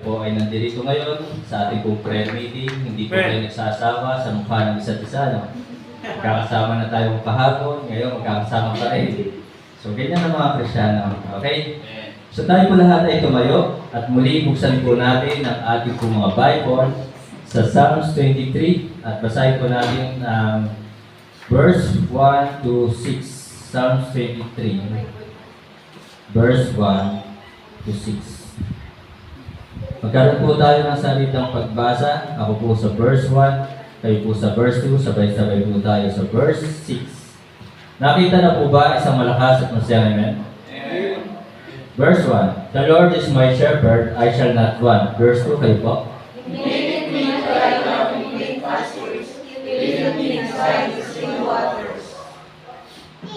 po ay nandito ngayon sa ating pong prayer meeting. Hindi po kayo nagsasawa sa mukha ng isa't isa. No? Magkakasama na tayo kahapon, ngayon magkakasama pa rin. So, ganyan ang mga Kristiyano. Okay? So, tayo po lahat ay tumayo at muli buksan po natin ang ating po mga Bible sa Psalms 23 at basahin po natin ang verse 1 to 6. Psalms 23, verse 1 to 6. Magkaroon po tayo ng salitang pagbasa. Ako po sa verse 1, kayo po sa verse 2, sabay-sabay po tayo sa verse 6. Nakita na po ba isang malakas at masayang amen? Amen. Verse 1, The Lord is my shepherd, I shall not want. Verse 2, kayo po. He maketh me to lie down in green pastures. He leadeth me beside the still waters.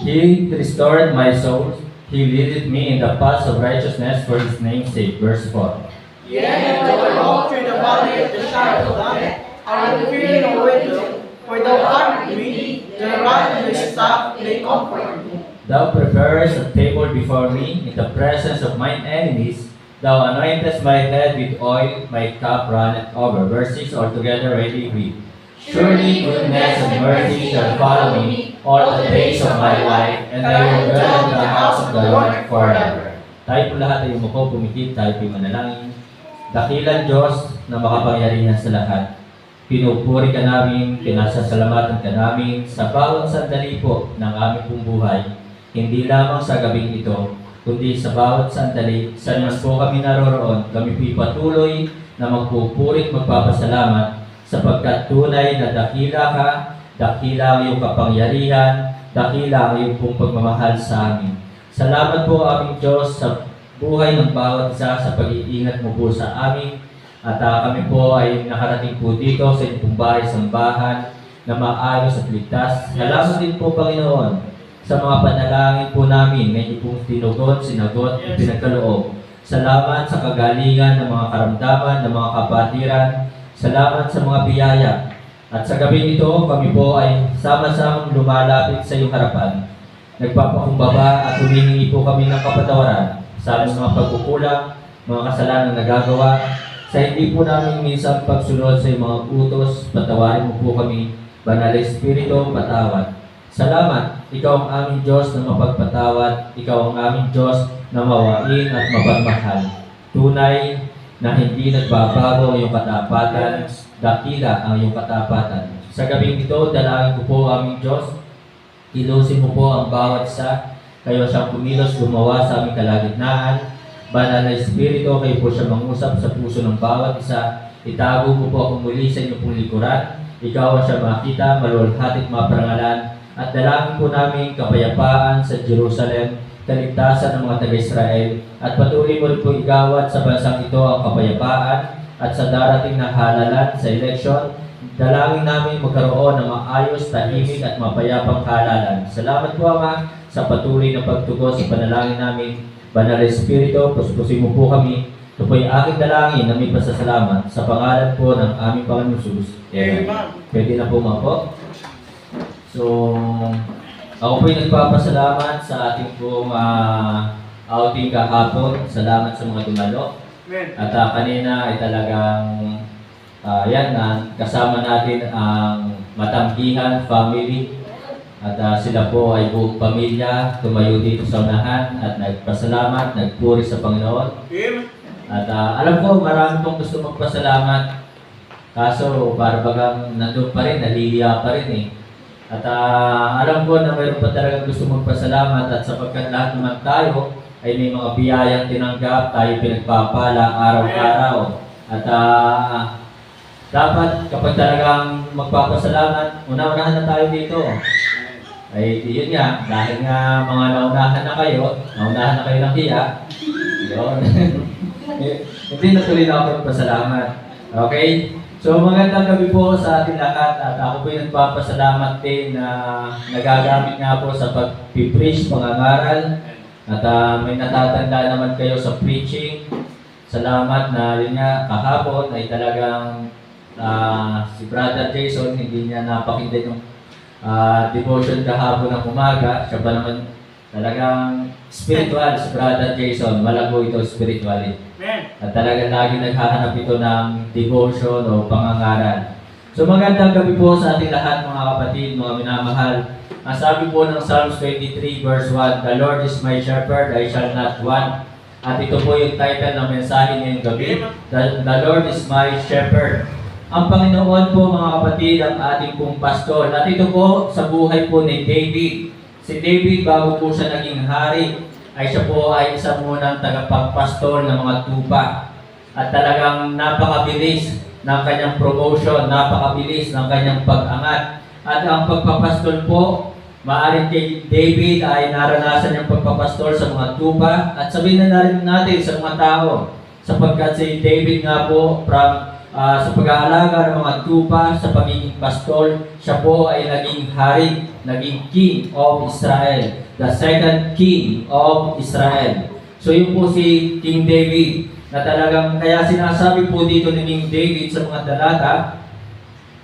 He restored my soul. He leadeth me in the paths of righteousness for His name's sake. Verse 4. Yea, though I walk through the valley of the shadow of death, I will fear no evil, for thou art with me, thy rod and thy staff, they comfort me. Thou preparest a table before me in the presence of mine enemies. Thou anointest my head with oil, my cup runneth over. Verse 6, altogether ready read. Surely goodness and mercy shall follow me all the days of my life, and I will dwell in the house of the Lord forever. Tayo po lahat ay umupo, pumikit, tayo po manalangin. Dakilang Diyos na makapangyarihan sa lahat, pinupuri ka namin, pinasasalamatan ka namin sa bawat sandali po ng aming pong buhay, hindi lamang sa gabing ito, kundi sa bawat sandali, saan man po kami naroroon, kami po'y patuloy na magpupuri at magpapasalamat sapagkat tunay na dakila ka, dakila ang iyong kapangyarihan, dakila ang iyong pong pagmamahal sa amin. Salamat po aming Diyos sa buhay ng bawat isa sa pag-iingat mo po sa amin. At kami po ay nakarating po dito sa inyong pong bahay-sambahan na maayos at ligtas. Salamat din po Panginoon sa mga panalangin po namin na inyong pong tinugon, sinagot at pinagkaloob. Salamat sa kagalingan ng mga karamdaman, ng mga kapatiran. Salamat sa mga biyaya. At sa gabi ito, kami po ay sama-samang lumalapit sa iyong harapan. Nagpapakumbaba at humihingi po kami ng kapatawaran sa aming mga pagkukulang, mga kasalanan na nagagawa. Sa hindi po namin minsan pagsunod sa iyong mga utos, patawarin mo po kami. Banal na Espiritu, patawad. Salamat, Ikaw ang aming Diyos na mapagpatawad. Ikaw ang aming Diyos na mawain at mapagmahal. Tunay na hindi nagbabago ang iyong katapatan, dakila ang iyong katapatan. Sa gabing ito, dalangin ko po aming Diyos, ilusin mo po ang bawat isa, kayo siyang kumilos gumawa sa aming kalagitnaan. Banal na Espiritu, kayo po siya mangusap sa puso ng bawat isa. Itago mo po akong muli sa inyong pong likuran. Ikaw ang siya makita, maluwalhati at maparangalan. At dalangin po namin kapayapaan sa Jerusalem, kaligtasan ng mga taga-Israel, at patuloy mo rin po igawad sa bansang ito ang kapayapaan at sa darating na halalan sa eleksyon. Dalangin namin magkaroon ng maayos, tahimik at mapayapang halalan. Salamat po Ama sa patuloy na pagtugon sa panalangin namin. Banal na Espiritu, puspusin mo po kami. Ito po yung aking dalangin na may pasasalamat sa pangalan po ng aming Panginoon Jesus. Amen. Pwede na po po. So, ako po'y nagpapasalamat sa ating pong outing kahapon. Salamat sa mga dumalo. At kanina ay talagang kasama natin ang Matanggihan family. At sila po ay buong pamilya, tumayo dito sa unahan at nagpasalamat, nagpuri sa Panginoon. At alam ko, marami pong gusto magpasalamat. Kaso, parang nandun pa rin, nalihiya pa rin eh. At alam ko na mayroon pa talagang gusto magpasalamat at sapagkat lahat naman tayo ay may mga biyayang tinanggap, tayo pinagpapala araw-araw. At dapat kapag talagang magpapasalamat, una-unahan na tayo dito. Ay yun nga, dahil nga mga naunahan na kayo ng hiya, yun. Hindi natuloy na ako magpasalamat. Okay? So magandang gabi po sa ating lahat at ako po yung nagpapasalamat din na nagagamit nga po sa pag-preach, pangangaral at may natatanda naman kayo sa preaching. Salamat na yun nga kahapon ay talagang si Brother Jason hindi niya napakinggan yung devotion kahapon ng umaga. Siya pa naman talagang spiritual si Brother Jason. Malago ito spiritually. Amen. At talagang lagi naghahanap ito ng devotion o pangangaral. So magandang gabi po sa ating lahat mga kapatid, mga minamahal. Ang sabi po ng Psalms 23 verse 1, "The Lord is my shepherd, I shall not want." At ito po yung title ng mensahe ngayong gabi, The Lord is my shepherd. Ang Panginoon po mga kapatid ang ating pong pastor. At ito po sa buhay po ni David. Si David bago po siya naging hari, ay siya po ay isa munang tagapagpastor ng mga tupa. At talagang napakabilis ng kanyang promotion, napakabilis ng kanyang pag-angat. At ang pagpapastol po, maaaring kay David ay naranasan niyang pagpapastol sa mga tupa. At sabihin na rin natin sa mga tao, sapagkat si David nga po sa pag-aalaga ng mga tupa, sa pagiging pastol, siya po ay naging hari, naging king of Israel. The second king of Israel. So yun po si King David na talagang kaya sinasabi po dito ni King David sa mga talata,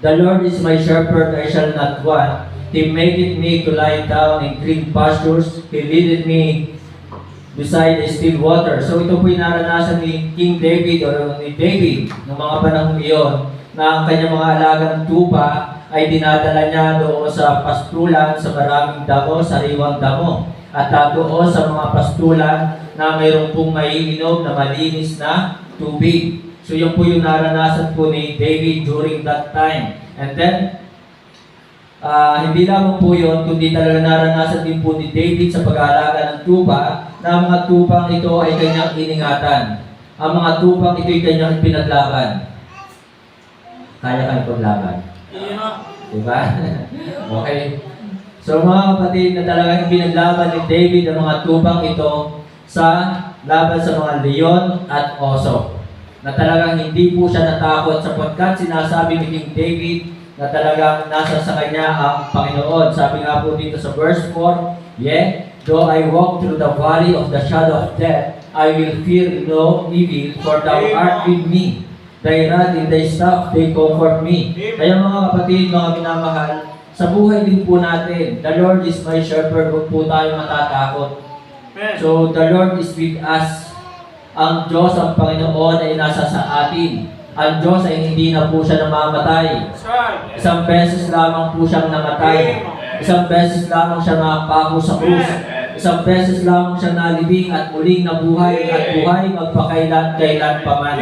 "The Lord is my shepherd, I shall not want. He maketh me to lie down in green pastures. He leadeth me beside the still water." So ito po yung naranasan ni King David o ni David noong mga panahon iyon na ang kanyang mga alagang tupa ay dinadala niya doon sa pastulan sa maraming damo, sariwang damo. At doon sa mga pastulan na mayroon pong maiinom na malinis na tubig. So yun po yung naranasan po ni David during that time. And then, hindi lamang po yun, kundi talaga naranasan din po ni David sa pag-aalaga ng tupa na ang mga tupang ito ay kanyang iningatan. Ang mga tupang ito ay kanyang pinaglaban. Kaya kang paglaban. Diba? Okay. So mga kapatid na talagang pinaglaban ni David ang mga tupang ito sa laban sa mga leon at oso. Na talagang hindi po siya natakot sapagkat sinasabi ni King David na talagang nasa sa kanya ang Panginoon. Sabi nga po dito sa verse 4, "Yet, though I walk through the valley of the shadow of death, I will fear no evil, for thou art with me. Thy rod and thy staff, they comfort me." Kaya mga kapatid, mga minamahal, sa buhay din po natin, the Lord is my shepherd, huwag po tayo matatakot. So, the Lord is with us. Ang Diyos, ang Panginoon ay nasa sa atin. Ang Diyos ay hindi na po siya namamatay. Isang beses lamang po siyang namatay. Isang beses lamang siya nakapako sa krus. Isang beses lamang siya nalibing at muling nabuhay at buhay magpakailan-kailan pa man.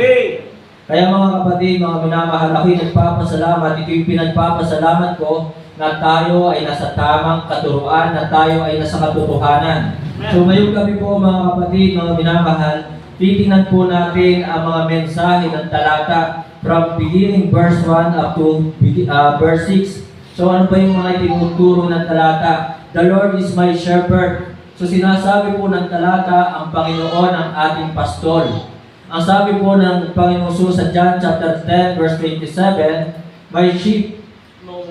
Kaya mga kapatid, mga minamahal, ako'y nagpapasalamat. Ito yung pinagpapasalamat ko na tayo ay nasa tamang katuruan, na tayo ay nasa katotohanan. So ngayong gabi po mga kapatid, mga minamahal, titingnan po natin ang mga mensahe ng talata from beginning verse 1 up to verse 6. So ano ba yung mga itinuturo ng talata? The Lord is my shepherd. So sinasabi po ng talata, ang Panginoon ang ating pastol. Ang sabi po ng Panginoon Jesus sa John chapter 10 verse 27, "My sheep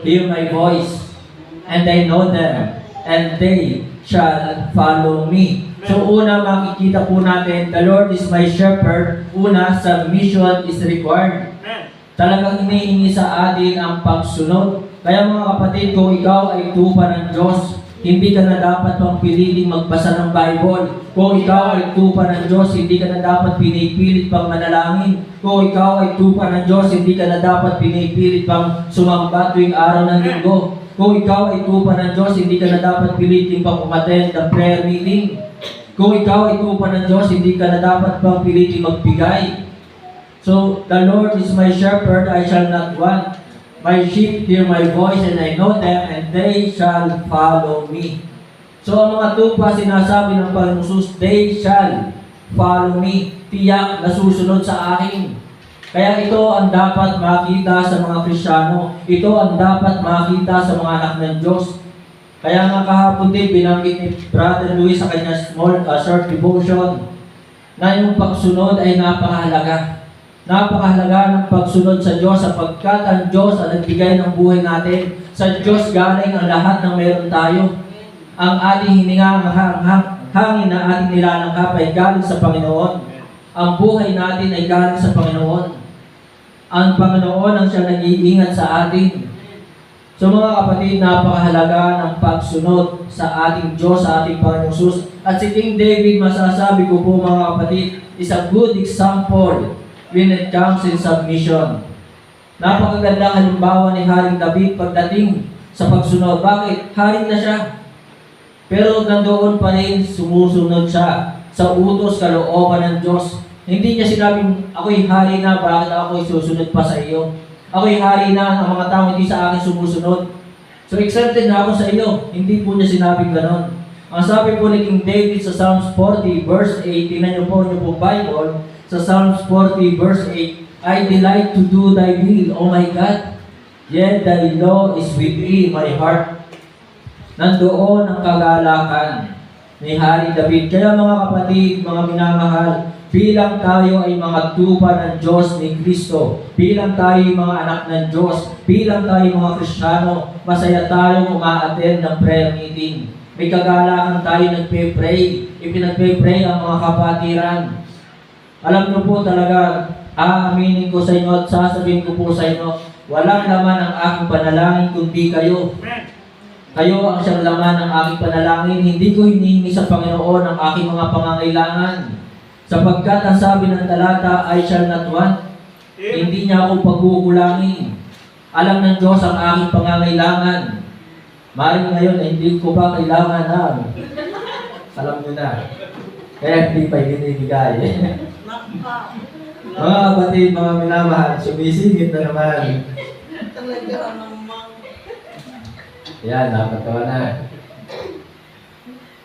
hear my voice, and I know them, and they shall follow me." So una makikita po natin, the Lord is my shepherd. Una, submission is required. Talagang hinihingi sa atin ang pagsunod. Kaya mga kapatid, kung ikaw ay tupa ng Diyos, hindi ka na dapat pang pililing magbasa ng Bible. Kung ikaw ay tupa ng Diyos, hindi ka na dapat pinipilit pang manalangin. Kung ikaw ay tupa ng Diyos, hindi ka na dapat pinipilit pang sumamba tuwing araw ng linggo. Kung ikaw ay tupa ng Diyos, hindi ka na dapat pilitin pang umattend ng prayer meeting. Kung ikaw ay tupa ng Diyos, hindi ka na dapat pang pilitin magbigay. So, the Lord is my shepherd, I shall not want. My sheep hear my voice, and I know them, and they shall follow me. So ang mga tupa, sinasabi ng Panginoon Jesus, they shall follow me. Tiyak na susunod sa akin. Kaya ito ang dapat makita sa mga Kristiyano. Ito ang dapat makita sa mga anak ng Diyos. Kaya nga kahapon din, binanggit ni Brother Luis sa kanya short devotion na yung pagsunod ay napakahalaga. Napakahalaga ng pagsunod sa Diyos sapagkat ang Diyos ang nagbigay ng buhay natin. Sa Diyos galing ang lahat ng meron tayo. Ang ating hininga, hangin na ating nilalanghap ay galing sa Panginoon. Ang buhay natin ay galing sa Panginoon. Ang Panginoon ang siya nag-iingat sa atin. So mga kapatid, napakahalaga ng pagsunod sa ating Diyos, sa ating Panginoon Jesus. At si King David, masasabi ko po mga kapatid, is a good example when it comes in submission. Napakagandang halimbawa ni Haring David pagdating sa pagsunod. Bakit? Hari na siya. Pero nandoon pa rin, sumusunod siya sa utos, kalooban ng Diyos. Hindi niya sinabing, ako'y hari na, bakit ako'y susunod pa sa iyo? Ako'y hari na, ang mga tao hindi sa akin sumusunod. So exalted na ako sa iyo. Hindi po niya sinabing ganon. Ang sabi po ni King David sa Psalms 40 verse 8, tingnan niyo po Bible, sa Psalms 40 verse 8, I delight to do thy will, O my God, yet thy law is within my heart. Nandoon ang kagalakan ni Hari David. Kaya mga kapatid, mga minamahal, bilang tayo ay mga tupa ng Diyos ni Kristo, bilang tayo ay mga anak ng Diyos, bilang tayo ay mga Kristiyano, masaya tayong umaattend ng prayer meeting. May kagalakan tayo nagpe-pray, ipinagpe-pray ang mga kapatiran. Alam niyo po talaga, aaminin ko sa inyo at sasabihin ko po sa inyo, walang laman ang aking panalangin kundi kayo. Kayo ang siyang laman ng aking panalangin. Hindi ko hinihingi sa Panginoon ang aking mga pangangailangan. Sapagkat ang sabi ng talata, I shall not want. Hindi niya ako pagkukulangin. Alam ng Diyos ang aking pangangailangan. Maring ngayon ay hindi ko pa kailangan na. Alam niyo na. Kaya hindi pa ibinibigay. Mga kapatid, mga minamahal, sumisingit na naman. Talaga naman. Yan, napatawa na.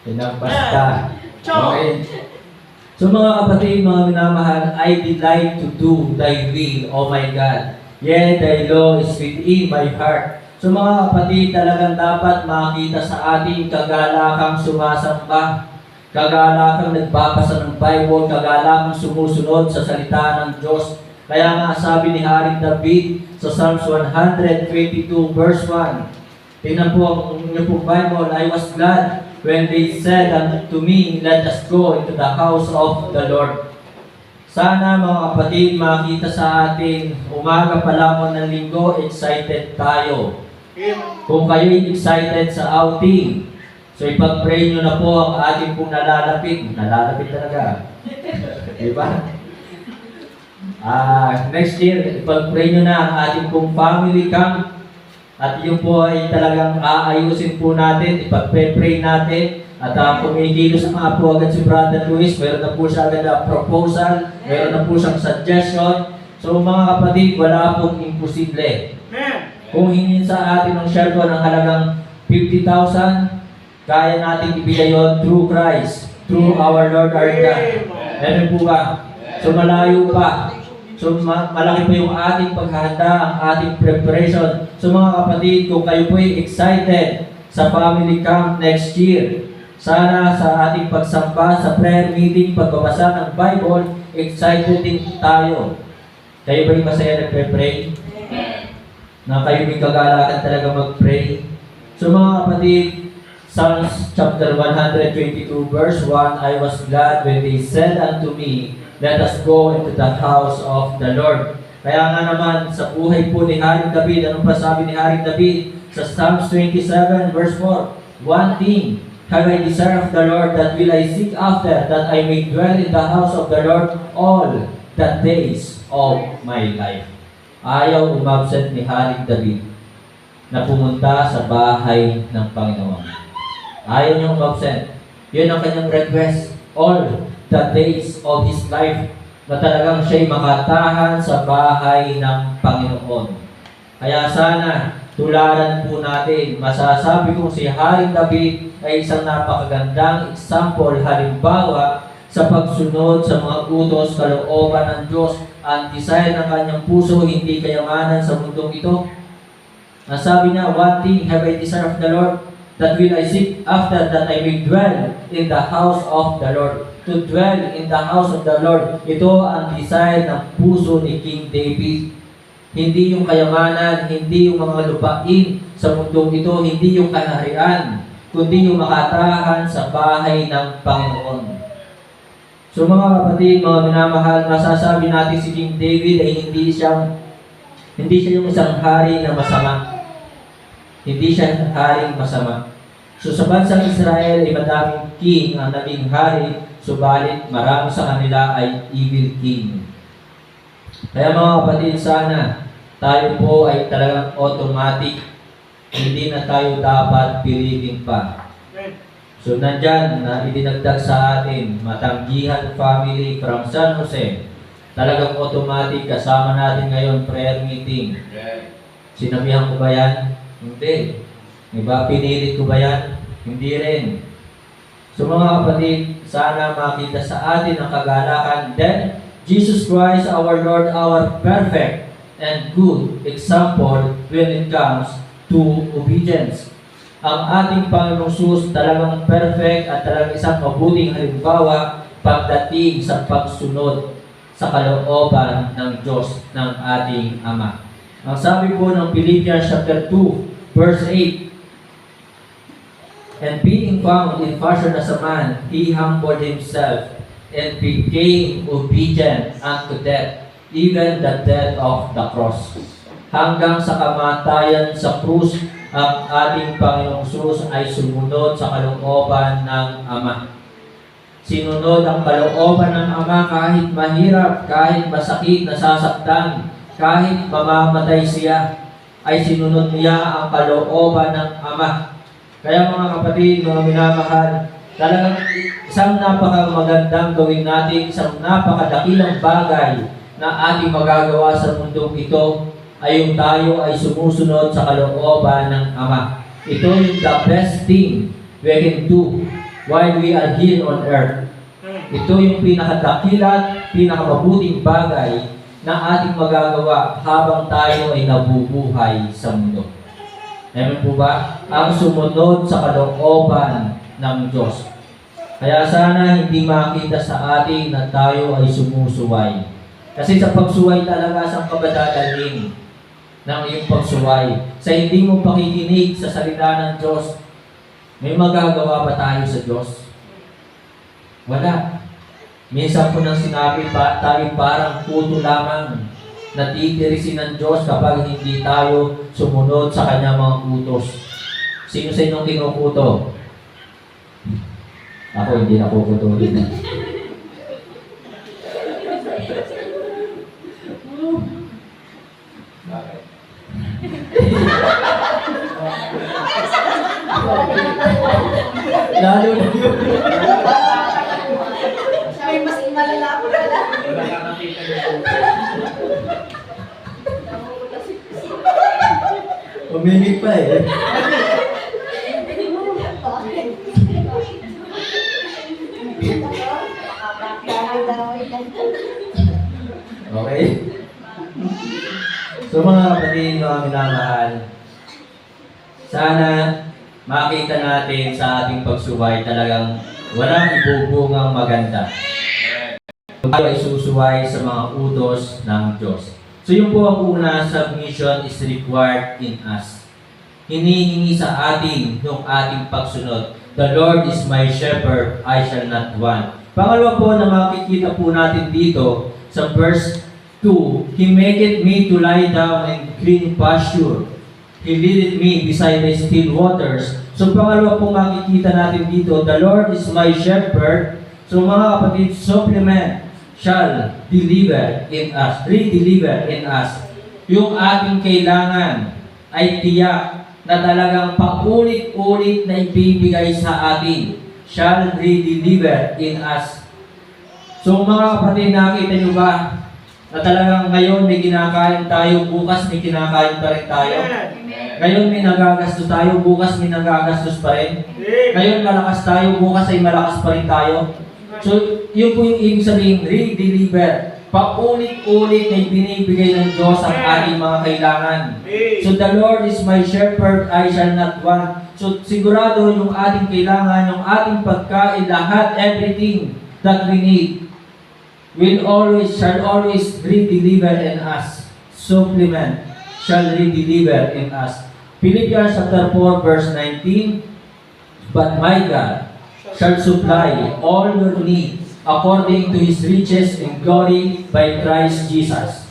Pinagpas ka. Okay. So mga kapatid, mga minamahal, I delight to do thy will, O my God. Yea, thy law is within my heart. So mga kapatid, talagang dapat makita sa ating kagalakang sumasamba, kagalakang nagbabasa ng Bible, kagalakang sumusunod sa salita ng Diyos. Kaya nga sabi ni Haring David sa Psalms 122 verse 1, tingnan po ang inyong pong Bible, I was glad when they said unto me, let us go into the house of the Lord. Sana mga kapatid, makita sa atin, umaga pa lamang ng linggo, excited tayo. Kung kayo'y excited sa outing, so ipag-pray nyo na po ang ating pong nalalapit. Nalalapit talaga. Diba? Next year, ipag-pray nyo na ang ating pong family camp. At yun po ay talagang aayusin po natin, ipag-pray natin. At kumikilos nga po agad si Brother Luis, meron na po siya agad na proposal, meron na po siyang suggestion. So mga kapatid, wala pong imposible. Kung hingin sa atin ng share ko ng halagang 50,000, kaya natin ibigay yon through Christ, through our Lord our God. Meron po ba? So malayo pa. So malaki po yung ating paghahanda, ang ating preparation. So mga kapatid, kung kayo po ay excited sa family camp next year, sana sa ating pagsamba, sa prayer meeting, pagbabasa ng Bible, excited din tayo. Kayo ba yung masaya nagpe-pray? Na kayo may kagalakan talaga mag-pray. So mga kapatid, Psalms chapter 122 verse 1, I was glad when they said unto me, let us go into the house of the Lord. Kaya nga naman, sa buhay po ni Haring David, anong pa sabi ni Haring David? Sa Psalms 27 verse 4, one thing have I desired of the Lord, that will I seek after, that I may dwell in the house of the Lord all the days of my life. Ayaw umabsent ni Haring David na pumunta sa bahay ng Panginoon. Ayaw niyang umabsent. Yun ang kanyang request. All the days of his life na talagang siya'y makatahan sa bahay ng Panginoon. Kaya sana, tularan po natin. Masasabi kong si Haring David ay isang napakagandang example, halimbawa, sa pagsunod sa mga utos, kalooban ng Diyos. Ang desire ng kanyang puso, hindi kayamanan sa mundong ito. Ang sabi niya, one thing have I desired of the Lord, that will I seek after, that I may dwell in the house of the Lord. To dwell in the house of the Lord. Ito ang desire ng puso ni King David. Hindi yung kayamanan, hindi yung mga lupain sa mundong ito, hindi yung kaharian, kundi yung makatahan sa bahay ng Panginoon. So mga kapatid, mga minamahal, masasabi natin si King David ay hindi siya yung isang hari na masama. Hindi siya haring masama. So sa bansang Israel ay madaming king ang naging hari, subalit marami sa kanila ay evil king. Kaya mga kapatid, sana tayo po ay talagang automatic, hindi na tayo dapat pilitin pa. So nandyan na idinagdag sa atin, Matanggihan Family from San Jose. Talagang automatic kasama natin ngayon prayer meeting. Sinabihan ko ba yan? Hindi. Diba? Pinilit ko ba yan? Hindi rin. So mga kapatid, sana makita sa atin ang kagalakan. Then, Jesus Christ, our Lord, our perfect and good example when it comes to obedience. Ang ating Panginoong Jesus talagang perfect at talagang isang mabuting halimbawa pagdating sa pagsunod sa kalooban ng Diyos ng ating Ama. Ang sabi po ng Philippians chapter 2, verse 8, "And being found in fashion as a man, he humbled himself and became obedient unto death, even the death of the cross." Hanggang sa kamatayan sa krus, ang ating Panginoong Jesus ay sumunod sa kalooban ng Ama. Sinunod ang kalooban ng Ama kahit mahirap, kahit masakit, nasasaktan, kahit mamamatay siya, ay sinunod niya ang kalooban ng Ama. Kaya mga kapatid, mga minamahal, talagang isang napakamagandang gawin natin, isang napakadakilang bagay na ating magagawa sa mundong ito ay yung tayo ay sumusunod sa kalooban ng Ama. Ito yung the best thing we can do while we are here on earth. Ito yung pinakadakilat, pinakamabuting bagay na ating magagawa habang tayo ay nabubuhay sa mundo. Amen po ba? Ang sumunod sa kalooban ng Diyos. Kaya sana hindi makita sa atin na tayo ay sumusuway. Kasi sa pagsuway talaga sa kabadadaling ng iyong pagsuway. Sa hindi mo pakikinig sa salita ng Diyos, may magagawa ba tayo sa Diyos? Wala. Minsan po nang sinabi pa, tayo parang puto lamang na titirisin ng Diyos kapag hindi tayo sumunod sa kanyang mga utos. Sino sa inyong kinukuto? Ako hindi na kukutuhin. Lalo na yun. May mas malala ko pala. Umingit pa eh. Okay? So mga kapatid, mga minamahal, sana makita natin sa ating pagsuway talagang walang ibubungang maganda. Tayo ay susuway sa mga utos ng Diyos. So yung po ang una, submission is required in us. Hinihingi sa atin yung ating pagsunod. The Lord is my shepherd, I shall not want. Pangalawa po na makikita po natin dito sa verse 2, He maketh me to lie down in green pasture. He leadeth me beside the still waters. So pangalawa po makikita natin dito, the Lord is my shepherd. So mga kapatid, supplement shall deliver in us, re-deliver in us. Yung ating kailangan ay tiyak na talagang paulit-ulit na ibibigay sa atin. Shall re-deliver in us. So mga kapatid, nakita nyo ba na talagang ngayon may kinakain tayo, bukas may kinakain pa rin tayo? Ngayon may nagagastos tayo, bukas may nagagastos pa rin. Ngayon malakas tayo, bukas ay malakas pa rin tayo. So, yun po yung ibig sabihin, re-deliver. Paulit-ulit na binibigay ng Diyos ang ating mga kailangan. So, the Lord is my shepherd, I shall not want. So, sigurado yung ating kailangan, yung ating pagkain, lahat, everything that we need, shall always re-deliver in us. Supplement shall re-deliver in us. Philippians chapter 4, verse 19, But my God shall supply all your need according to His riches in glory by Christ Jesus.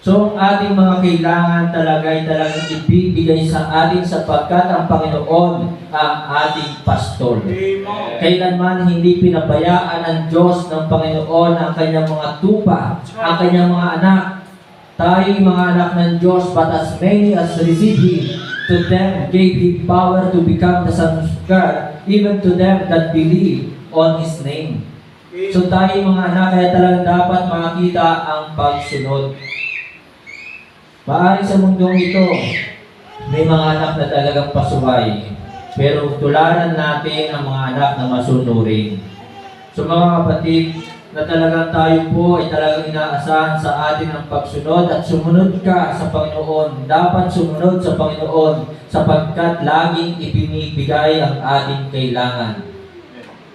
So, ang ating mga kailangan talaga ay talagang ibibigay sa atin sapagkat ang Panginoon ang ating pastor. Amen. Kailanman hindi pinabayaan ng Diyos ng Panginoon ang kanyang mga tupa, ang kanyang mga anak. Tayo'y mga anak ng Diyos, but as many as receive Him, to them gave Him power to become the sons of God, even to them that believe on His name. So tayo'y mga anak, kaya talagang dapat makita ang pagsunod. Maaari sa mundong ito, may mga anak na talagang pasuway, pero tularan natin ang mga anak na masunurin. So mga kapatid, na talagang tayo po ay talagang inaasahan sa atin ang pagsunod at sumunod ka sa Panginoon. Dapat sumunod sa Panginoon sapagkat laging ibinibigay ang ating kailangan.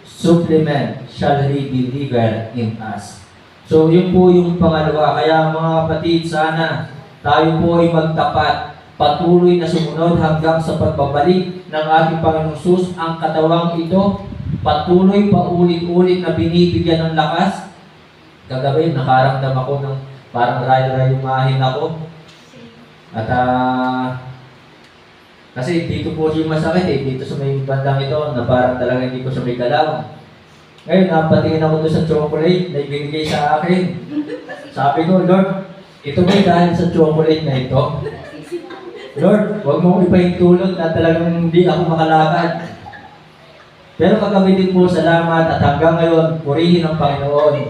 Supplement shall He deliver in us. So yun po yung pangalawa. Kaya mga kapatid, sana tayo po ay magtapat, patuloy na sumunod hanggang sa pagbabalik ng ating Panginoong Hesus. Ang katawang ito patuloy paulit-ulit na binibigyan ng lakas. Kagabi, nakaramdam ako ng parang ray-rayumahin ako. At kasi dito po yung masakit dito sa may bandang ito na parang talaga hindi ko sa may galaw. Ngayon, napatingin ako doon sa chocolate na ibinigay sa akin. Sabi ko, Lord, ito ba dahil sa chocolate na ito? Lord, huwag mong ipahintulot na talagang hindi ako makalakad. Pero kagabi din po, salamat at hanggang ngayon, purihin ang Panginoon.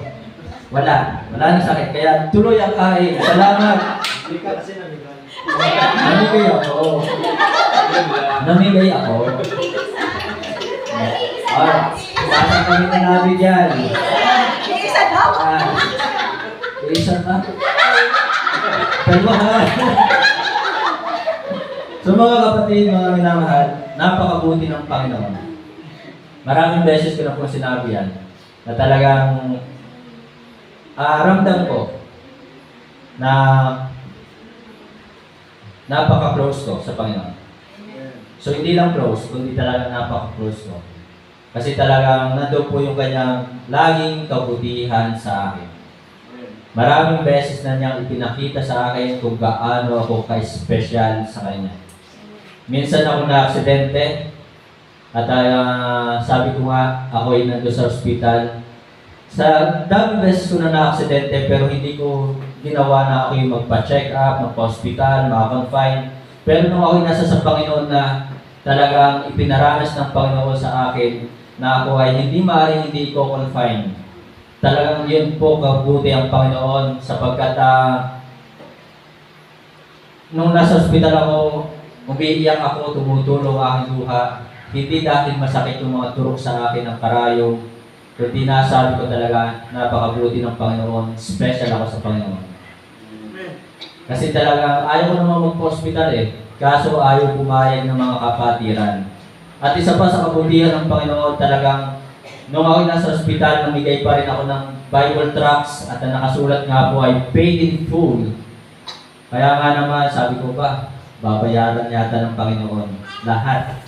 Wala nang sakit. Kaya tuloy ang kain. Salamat. Hindi ka kasi namigay. Namigay ako. Namigay ako. Sana kami na nabigyan. Isa daw. Isa pa. Kalmahan. So mga kapatid, mga minamahal, napakabuti ng Panginoon. Maraming beses ko na po sinabi yan na talagang ramdam ko na napaka-close ko sa Panginoon. So hindi lang close, kundi talagang napaka-close ko. Kasi talagang nandun po yung kanyang laging kabutihan sa akin. Maraming beses na niyang ipinakita sa akin kung gaano ako ka-special sa kanya. Minsan ako na-aksidente, at sabi ko nga, ako ay nandun sa ospital. Sa daming beses ko na na-aksidente, pero hindi ko ginawa na ako yung magpa-check up, magpa-hospital, maka-confine. Pero nung ako nasa sa Panginoon na talagang ipinaranas ng Panginoon sa akin, na ako ay hindi maaaring hindi ko confine. Talagang yun po kabuti ang Panginoon sapagkat nung nasa ospital ako, umiiyak ako, tumutulong aking luha. Hindi dahil masakit yung mga turok sa akin ng karayong, kundi nasabi ko talaga, napakabuti ng Panginoon, special ako sa Panginoon. Kasi talaga, ayaw ko naman magpa-hospital kaso ayaw pumayag ng mga kapatiran. At isa pa sa kabutihan ng Panginoon, talagang, nung ako nasa ospital, namigay pa rin ako ng Bible tracts at ang nakasulat nga po ay paid in full. Kaya nga naman, sabi ko ba, babayaran yata ng Panginoon lahat.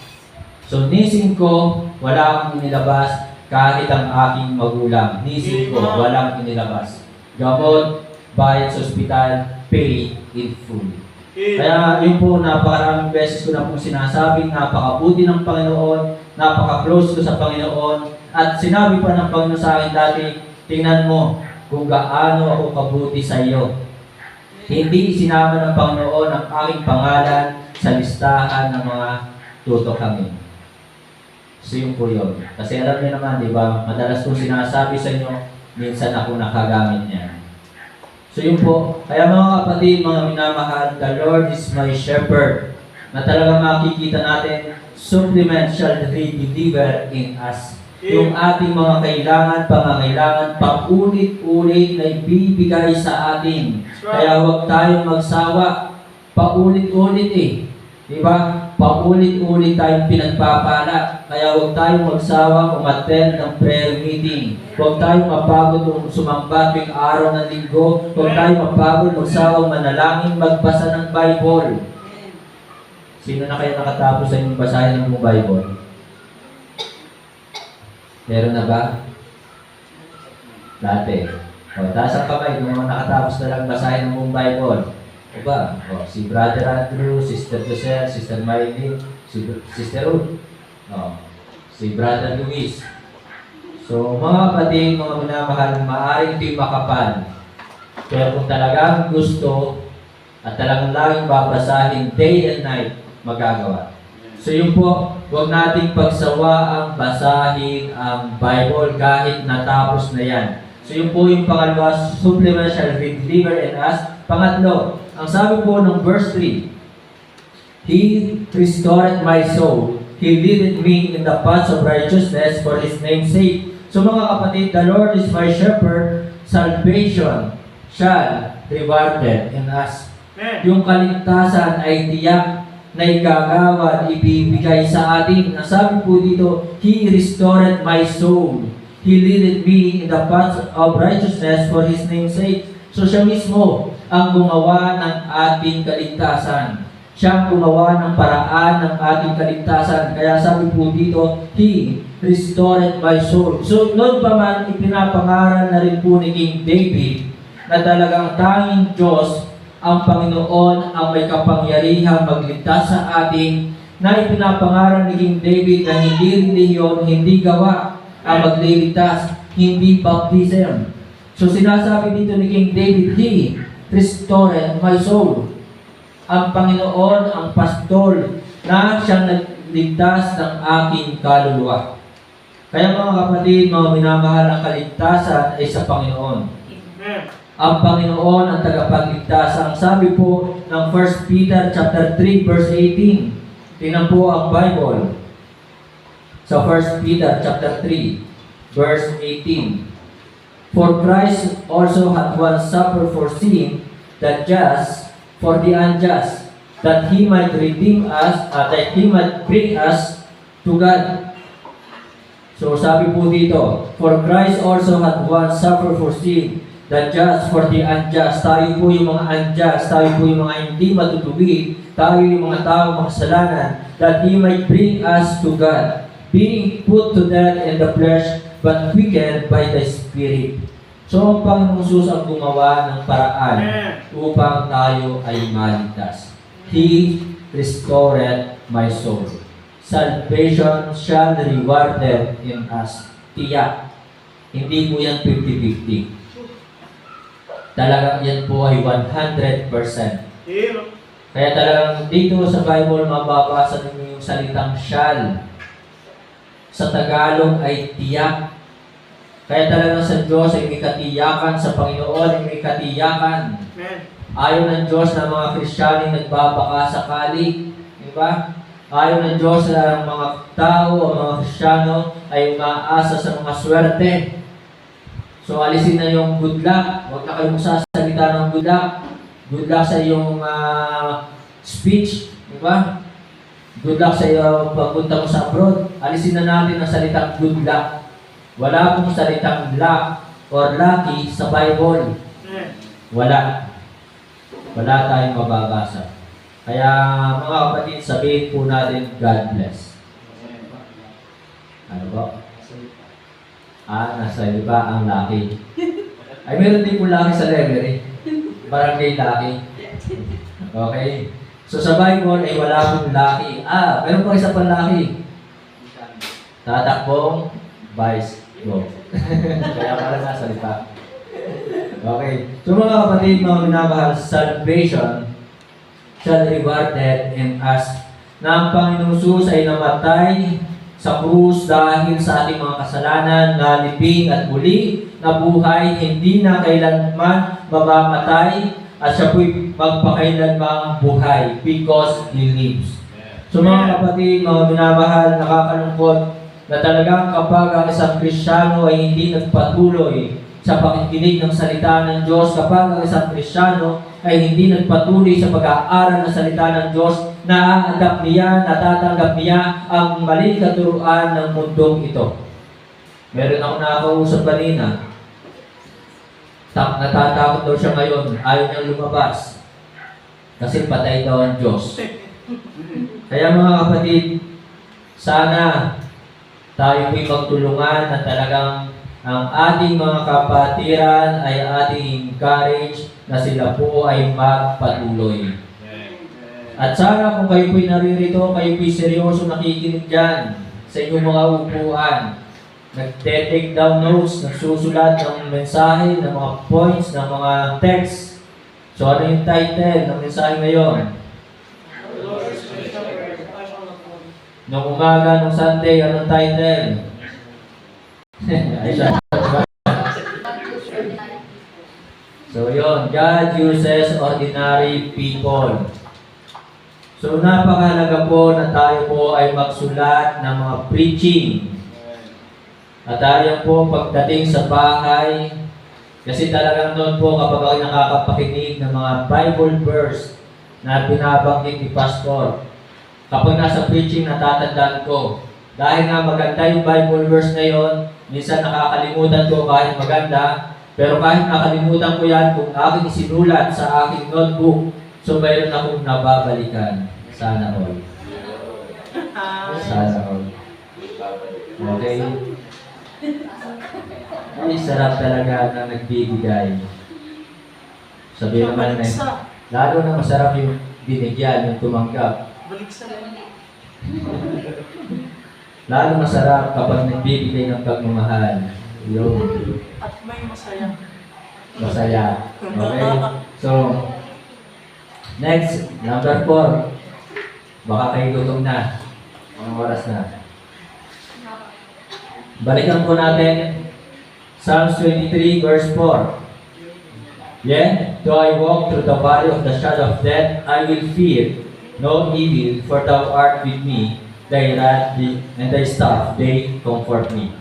So, nising ko, wala akong inilabas kahit ang aking magulang. Nising ko, walang inilabas. Gamot, bayad sa ospital, pay in full. Kaya yun po, napakaraming beses ko na pong sinasabing napakabuti ng Panginoon, napaka-close ko sa Panginoon, at sinabi pa ng Panginoon sa akin dati, tingnan mo kung gaano ako kabuti sa iyo. Hindi isinama ng Panginoon ang aking pangalan sa listahan ng mga tutok kami. So yun po yun. Kasi alam niyo naman, di ba, madalas ko sinasabi sa inyo, minsan ako nakagamit niya. So yun po. Kaya mga kapatid, mga minamahal, the Lord is my shepherd. Na talagang makikita natin, supplement shall He deliver in us. Yung ating mga kailangan, pangangailangan, paulit-ulit na ibibigay sa atin. Kaya huwag tayong magsawa. Paulit-ulit Diba? Paulit-ulit tayong pinagpapala. Kaya huwag tayong magsawang umattend ng prayer meeting. Huwag tayong mapagod sumamba tuwing araw ng linggo. Huwag tayong mapagod magsawang manalangin, magbasa ng Bible. Sino na kayo nakatapos sa inyong basahin ng Bible? Meron na ba? Dati. O, taas ang kamay kung mga nakatapos na lang basahin ng buong Bible. Diba? O, si Brother Andrew, Sister Josel, Sister Miley, Sister Ruth, o, si Brother Luis. So, mga kapatid, mga minamahal, maaaring di makapal. Pero kung talagang gusto at talagang laging babasahin day and night, magagawa. So yun po, huwag nating pagsawaang basahin ang Bible kahit natapos na yan. So yun po yung pangalawa, supplement shall deliver in us. Pangatlo, ang sabi po ng verse 3, He restored my soul. He leaded me in the paths of righteousness for His name's sake. So mga kapatid, the Lord is my shepherd, salvation shall rewarded in us. Yung kaligtasan ay tiyak na igagawad, ibibigay sa atin. Ang sabi po dito, He restored my soul. He leaded me in the paths of righteousness for His name's sake. So siya mismo ang gumawa ng ating kaligtasan. Siya ang gumawa ng paraan ng ating kaligtasan. Kaya sabi po dito, He restored my soul. So noon pa man, ipinapangaral na rin po ni King David na talagang tanging Diyos ang Panginoon ang may kapangyarihang magligtas sa atin, na ipinapangaral ni King David na hindi relihiyon, hindi gawa ang magliligtas, hindi baptism. So sinasabi dito ni King David, He restored my soul. Ang Panginoon, ang pastor, na siyang nagligtas ng aking kaluluwa. Kaya mga kapatid, mga minamahal, ang kaligtasan ay sa Panginoon. Ang Panginoon ang tagapagligtas. Ang sabi po ng 1 Peter chapter 3 verse 18. Tingnan po ang Bible. Sa 1 Peter chapter 3 verse 18. For Christ also hath once suffered for sin, the just for the unjust, that He might redeem us, that He might bring us to God. So sabi po dito, for Christ also hath once suffered for sin, the just for the unjust. Tayo po yung mga unjust, tayo po yung mga hindi matutuwid, tayo yung mga taong makasalanan, that He might bring us to God, being put to death in the flesh, but quickened by the Spirit. So ang Panginoong Jesus ang gumawa ng paraan upang tayo ay maligtas. He restored my soul. Salvation shall rewarded in us. Tiyak. Hindi po yan 50-50. Talagang yan po ay 100%. Kaya talagang dito sa Bible, mababasa ninyo yung salitang shall. Sa Tagalog ay tiyak. Kaya talagang sa Diyos ay may katiyakan, sa Panginoon ay may katiyakan. Ayaw ng Diyos na mga Kristiyaning nagbabaka sakali. Di ba? Ayaw ng Diyos na ang mga tao o mga Kristiyano ay umaasa sa mga swerte. So alisin na yung good luck. Huwag na kayong sasalita ng good luck. Good luck sa iyong speech. Di ba? Good luck sa iyo pagpunta mo sa abroad. Alisin na natin ang salitang good luck. Wala pong salitang luck or lucky sa Bible. Wala. Wala tayong mababasa. Kaya mga kapatid, sabihin po natin, God bless. Ano ba? Nasa iba ang lucky. Ay, meron din po lucky sa library. Barangay lucky. Okay? So sa Bible ay wala pong lucky. Meron po isa pang lucky. Tatakbong, vice, go. Kaya pala nasalita. Okay. So mga kapatid, mga minamahal, salvation shall rewarded in us. Na ang Panginoong Jesus ay namatay sa krus dahil sa ating mga kasalanan, nalibing at muli nabuhay, hindi na kailanman mamamatay, at siya po'y magpakailanmang buhay because He lives. So mga kapatid, mga minamahal, nakakalungkot na talagang kapag ang isang Kristiyano ay hindi nagpatuloy sa pakikinig ng salita ng Diyos, kapag ang isang Kristiyano ay hindi nagpatuloy sa pag-aaral ng salita ng Diyos, naaanggap niya, natatanggap niya ang maling katuruan ng mundong ito. Meron ako nakakausap kanina, natatakot daw siya ngayon, ayaw niyang lumabas kasi patay daw ang Diyos. Kaya mga kapatid, sana tayo po'y magtulungan na talagang ang ating mga kapatiran ay ating encourage na sila po ay magpatuloy. At sana kung kayo po'y naririto, kayo po'y seryoso nakikinig dyan sa inyong mga upuan. Nag-take down notes, nagsusulat ng mensahe, ng mga points, ng mga text. So ano yung title ng mensahe ngayon? Nung umaga, nung Sunday, anong title? Ay, siya. So yun, God uses ordinary people. So napakahalaga po na tayo po ay magsulat ng mga preaching. At tayo po pagdating sa bahay, kasi talagang noon po kapag ako nakakapakinig ng mga Bible verse na binabanggit ni Pastor, kapag nasa preaching natatandaan ko, dahil nga maganda yung Bible verse na yon, minsan nakakalimutan ko kahit maganda, pero kahit nakalimutan ko yan, kung aking isinulat sa aking notebook, so mayroon akong nababalikan. Sana all. Sana all. Okay? Ay, sarap talaga na nagbibigay. Sabi naman na, lalo na masarap yung binigyan, yung tumanggap. Balik sa Lalo masarap kapag nagbibigay ng pagmamahal. Yun. at may masaya. Masaya. Okay? So, next, number 4. Baka kayo gutom na. Anong oras na? Balikan po natin Psalms 23 verse 4. Yet, though I walk through the valley of the shadow of death, I will fear no evil, for thou art with me, thy rod and thy staff, they comfort me.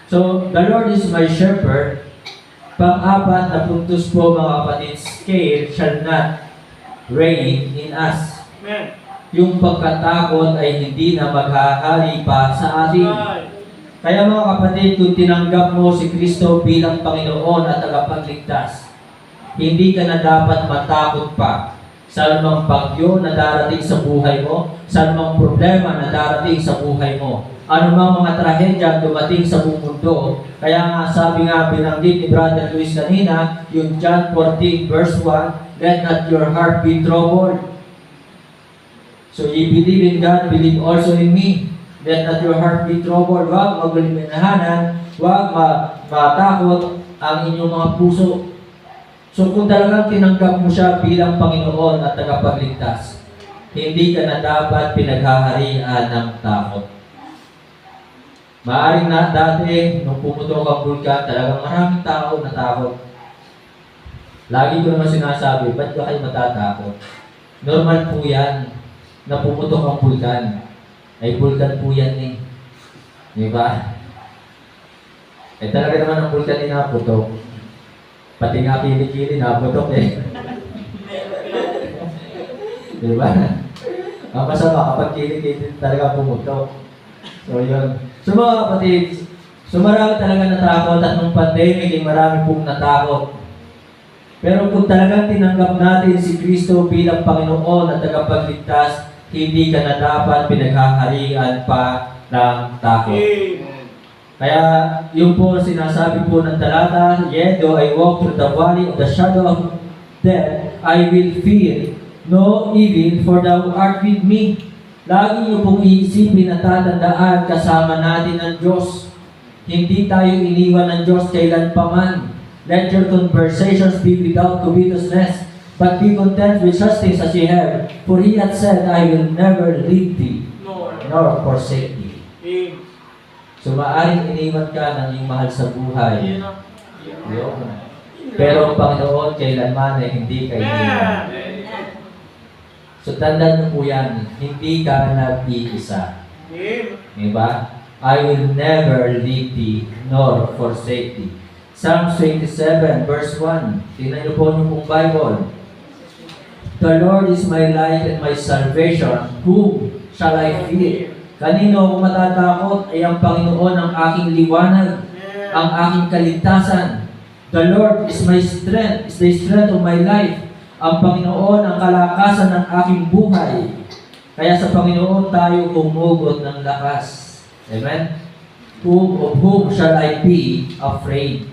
So, the Lord is my shepherd. Pang-apat na puntos po mga kapatid, scare shall not reign in us. Amen. Yung pagkatakot ay hindi na maghahari pa sa atin. Kaya mga kapatid, kung tinanggap mo si Kristo bilang Panginoon at tagapagligtas, hindi ka na dapat matakot pa sa anumang bagyo na darating sa buhay mo, sa anumang problema na darating sa buhay mo, anumang mga trahedya dumating sa buong mundo. Kaya nga sabi nga binanggit ni Brother Luis kanina, yung John 14 verse 1, let not your heart be troubled. So you believe in God, believe also in me. Let not your heart be troubled. Huwag magliminahanan, huwag matakot ang inyong mga puso. So kung talagang tinanggap mo siya bilang Panginoon at tagapagligtas, hindi ka na dapat pinaghaharian ng takot. Maaring na dati, nung pumutok ang bulkan, talagang maraming tao natakot. Lagi ko naman sinasabi, ba't ba kayo matatakot? Normal po yan na pumutok ang bulkan. Ay bulkan po yan eh. Di ba? Eh talaga naman ang bulkan ay naputok. Pati nga kilikili naputok eh. Di ba? Ang masama kapag kilikili talaga pumutok. So yun. So mga kapatid, so marami talaga natakot at nung pandemic ay marami pong natakot. Pero kung talagang tinanggap natin si Kristo bilang Panginoon at tagapagligtas, hindi ka na dapat pinaghaharian pa ng takot. Kaya yung po sinasabi po ng talata, yet though I walk through the valley of the shadow of death, I will fear no evil, for thou art with me. Lagi niyo pong iisipin at tatandaan kasama natin ang Diyos. Hindi tayo iniwan ng Diyos kailanpaman. Let your conversations be without covetousness, but be content with such things as ye have. For he hath said, I will never leave thee, nor forsake thee. So maaaring iniwan ka ng iyong mahal sa buhay. Yun. Pero ang Panginoon kailanman ay hindi ka iniwan. So tandaan niyo po yan, hindi ka nag-iisa. Diba? I will never leave thee, nor forsake thee. Psalms 27 verse 1. Tingnan niyo po yung pong Bible. The Lord is my light and my salvation. Whom shall I fear? Kanino ako matatakot? Ay ang Panginoon ang aking liwanag, ang aking kaligtasan. The Lord is my strength, is the strength of my life. Ang Panginoon ang kalakasan ng aking buhay. Kaya sa Panginoon tayo humugot ng lakas. Amen? Of whom shall I be afraid?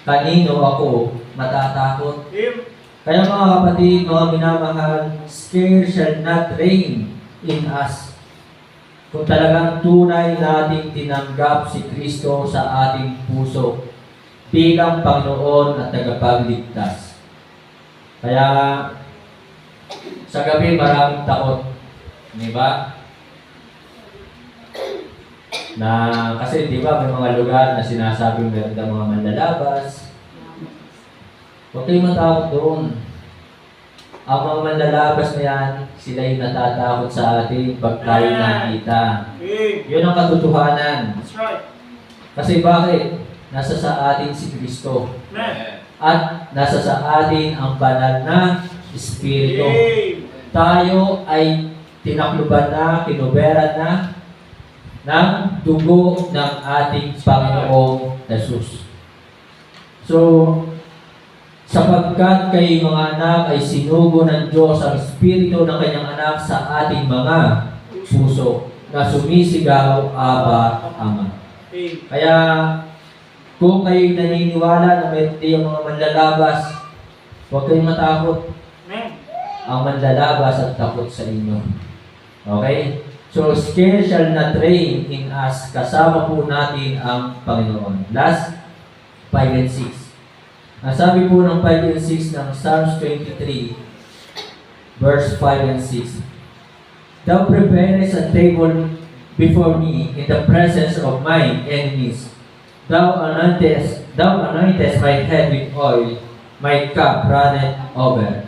Kanino ako matatakot? Kaya mga kapatid, mga minamahal, scare shall not reign in us. Kung talagang tunay nating tinanggap si Kristo sa ating puso bilang Panginoon at tagapagligtas. Kaya sa gabi maraming takot, di ba? Kasi di ba may mga lugar na sinasabing meron daw mga manlalabas. Huwag kayong matakot doon. Ang mga manlalabas na yan, sila yung natatakot sa atin pag tayo nakita. Yun ang katotohanan. That's right. Kasi bakit? Nasa sa atin si Kristo. At nasa sa atin ang banal na Espiritu. Tayo ay tinakluban na, kinuberan na ng dugo ng ating Panginoong Jesus. So, sapagkat kayo mga anak ay sinugo ng Diyos ang Espiritu ng kanyang anak sa ating mga puso na sumisigaw, Aba, Ama. Kaya, kung kayo'y naniniwala na may yung mga manlalabas, huwag kayong matakot. Ang manlalabas at takot sa inyo. Okay? So, scare shall not reign in us. Kasama po natin ang Panginoon. Last, 5 and 6. Ang sabi po ng 5 and 6 ng Psalms 23, verse 5 and 6. Thou preparest a table before me in the presence of my enemies. Thou anointest my head with oil, my cup runneth over.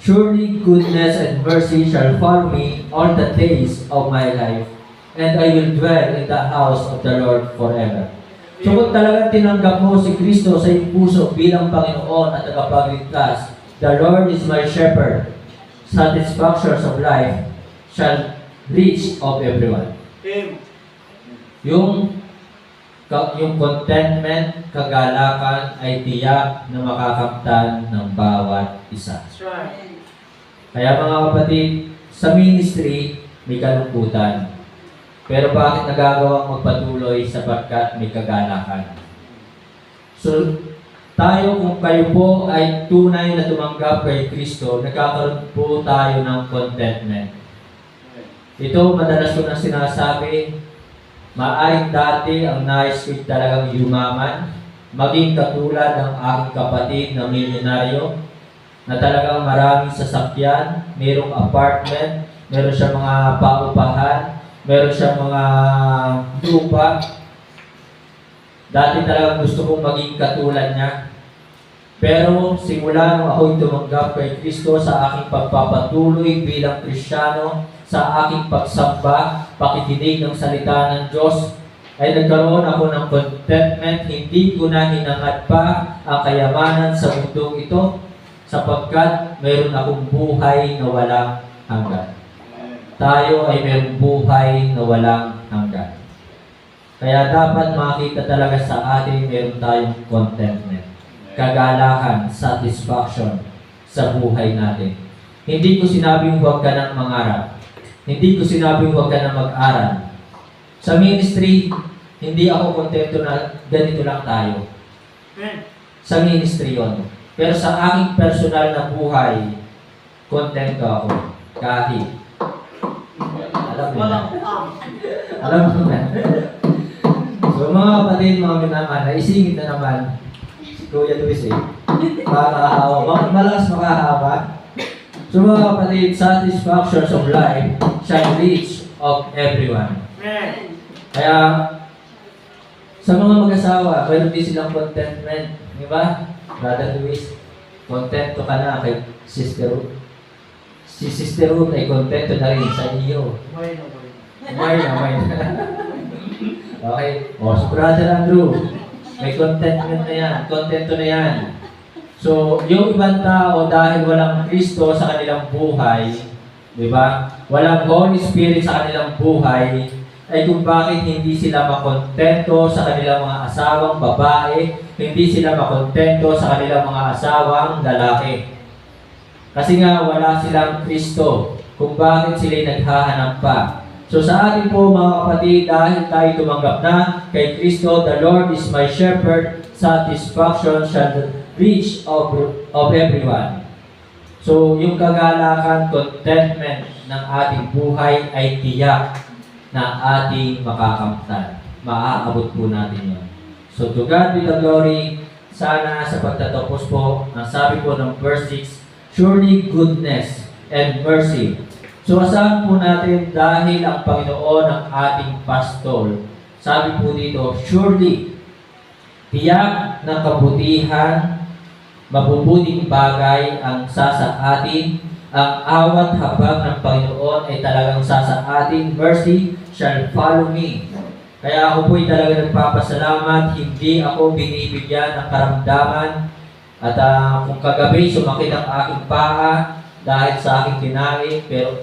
Surely goodness and mercy shall follow me all the days of my life, and I will dwell in the house of the Lord forever. So kung talagang tinanggap mo si Kristo sa iyong puso bilang Panginoon at tagapagligtas, the Lord is my shepherd. Satisfactions of life shall reach of everyone. Yung contentment, kagalakan ay tiyak na makakamtan ng bawat isa. That's right. Kaya mga kapatid, sa ministry, may kalungkutan. Pero bakit nagagawang magpatuloy sapagkat may kagalakan? So, tayo kung kayo po ay tunay na tumanggap kay Kristo, nagkakaroon po tayo ng contentment. Ito, madalas ko na sinasabi, maaring dati ang nais ko talagang yumaman, maging katulad ng aking kapatid na milyonaryo, na talagang maraming sasakyan, mayroong apartment, meron siya mga paupahan, meron siya mga lupa. Dati talagang gusto kong maging katulad niya. Pero simula nung ako'y tumanggap kay Kristo sa aking pagpapatuloy bilang Kristiyano, sa aking pagsamba, pakikinig ng salita ng Diyos, ay nagkaroon ako ng contentment. Hindi ko na hinangad pa ang kayamanan sa mundong ito, sapagkat mayroon akong buhay na walang hanggan. Tayo ay mayroong buhay na walang hanggan. Kaya dapat makita talaga sa atin mayroon tayong contentment, kagalakan, satisfaction sa buhay natin. Hindi ko sinabing huwag ka nang mangarap. Hindi ko sinabing huwag ka nang mag-aral. Sa ministry, hindi ako kontento na ganito lang tayo. Sa ministry yon. Pero sa aking personal na buhay, kontento ako. Kahit. Alam mo na. Alam mo na. So mga kapatid, mga minamahal, naisingit na naman si Kuya Luis makakahawa. Bakit malakas makahawa? So mga kapatid, satisfactions of life shall reach of everyone. Kaya, sa mga mag-asawa, mayroon din silang contentment. Di ba? Brother Luis, kontento ka na kay Sister Ruth. Si Sister Ruth ay kontento na rin sa iyo. May na. Okay. O, so Brother Andrew, may contentment na yan. Kontento na yan. So, yung ibang tao dahil walang Kristo sa kanilang buhay, di ba? Walang Holy Spirit sa kanilang buhay, ay kung bakit hindi sila makontento sa kanilang mga asawang babae, hindi sila makontento sa kanilang mga asawang lalaki. Kasi nga wala silang Kristo, kung bakit sila naghahanap pa. So sa atin po mga kapatid, dahil tayo tumanggap na kay Kristo, the Lord is my shepherd, satisfaction shall reach of everyone. So yung kagalakan, contentment ng ating buhay ay tiyak na ating makakamtan. Maaabot po natin yun. So to God be the glory. Sana sa pagtatapos po, ang sabi po ng verse 6, surely goodness and mercy. So asahan po natin dahil ang Panginoon ang ating pastor. Sabi po dito, surely, tiyak ng kabutihan, mabubuting bagay ang sasa atin. Ang awat habag ng Panginoon ay talagang sasa atin. Mercy shall follow me. Kaya ako po'y talaga nagpapasalamat. Hindi ako binibigyan ng karamdaman. At kung kagabi sumakit ang aking paa dahil sa aking kinain, pero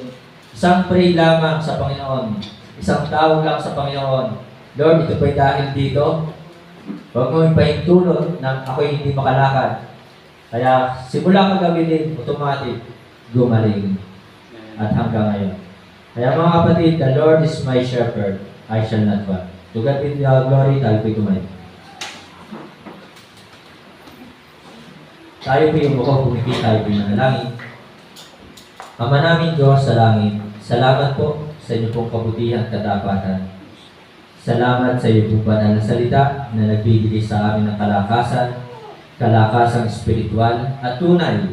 isang pray lamang sa Panginoon. Isang tawag lang sa Panginoon. Lord, ito po'y dahil dito. Huwag mo ipahintulot na ako'y hindi makalakad. Kaya simula kagabi din, automatic, gumaling. At hanggang ngayon. Kaya mga kapatid, the Lord is my shepherd. I shall not want. To God be the glory, tayo po'y kumain. Tayo po'y umuko, pumikit, tayo po'y manalangin. Ama namin Diyos sa langit, salamat po sa inyo pong kabutihan at katapatan. Salamat sa iyo pong banal na salita na nagbibigay sa amin ng kalakasan, kalakasang spiritual at tunay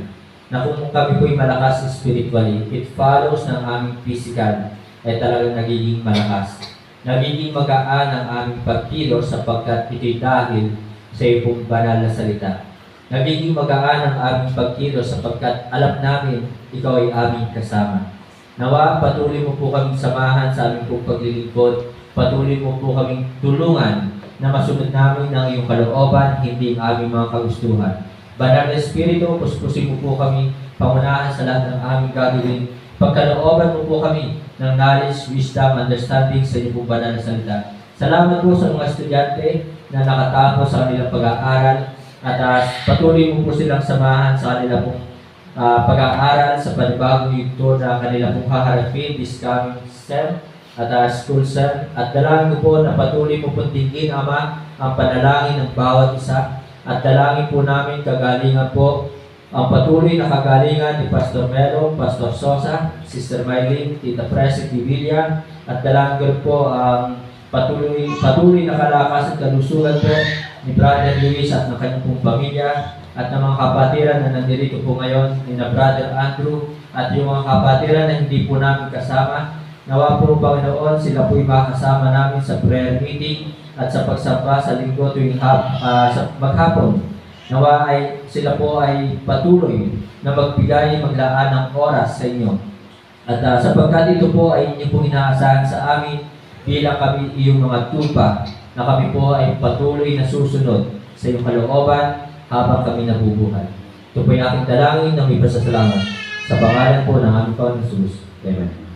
na kung kami po'y malakas spiritually, it follows ng aming physical ay talagang nagiging malakas. Nagiging magaan ang aming pagkilos sapagkat ito'y dahil sa iyo pong banal na salita. Nagiging magaan ang aming pagkilos sapagkat alam namin ikaw ay aming kasama. Nawa, patuloy mo po kaming samahan sa aming pong paglilingkod. Patuloy mo po kaming tulungan na masunod namin ng iyong kalooban, hindi ang aming mga kagustuhan. Banal na Espiritu, puspusin mo po kami, pangunahan sa lahat ng aming gagawin. Pagkalooban mo po kami ng knowledge, wisdom, understanding sa iyong pong banal na salita. Salamat po sa mga estudyante na nakatapos sa kanilang pag-aaral. At patuloy mo po silang samahan sa kanila pong pag-aaral sa panibagong yugto na kanila pong haharapin this coming STEM at school STEM. At dalangin ko po na patuloy mo pong tingin, Ama, ang panalangin ng bawat isa. At dalangin po namin kagalingan po ang patuloy na kagalingan ni Pastor Melo, Pastor Sosa, Sister Mylene, Tita Presi Villa. At dalangin po ang patuloy na kalakas at kalusugan po ni Brother Luis at ng kanyang pong pamilya at ng mga kapatiran na nandito po ngayon ni na Brother Andrew at yung mga kapatiran na hindi po namin kasama. Nawa po Panginoon, sila po'y makasama namin sa prayer meeting at sa pagsamba sa linggo tuwing sa maghapon. Nawa ay sila po ay patuloy na magbigay, maglaan ng oras sa inyo. At sapagkat ito po ay inyo pong inaasahan sa amin bilang kami iyong mga tupa na kami po ay patuloy na susunod sa iyong kalooban habang kami nabubuhay. Ito po yung aking dalangin na may pasasalamat sa pangalan po ng aming Panginoon Jesus. Amen.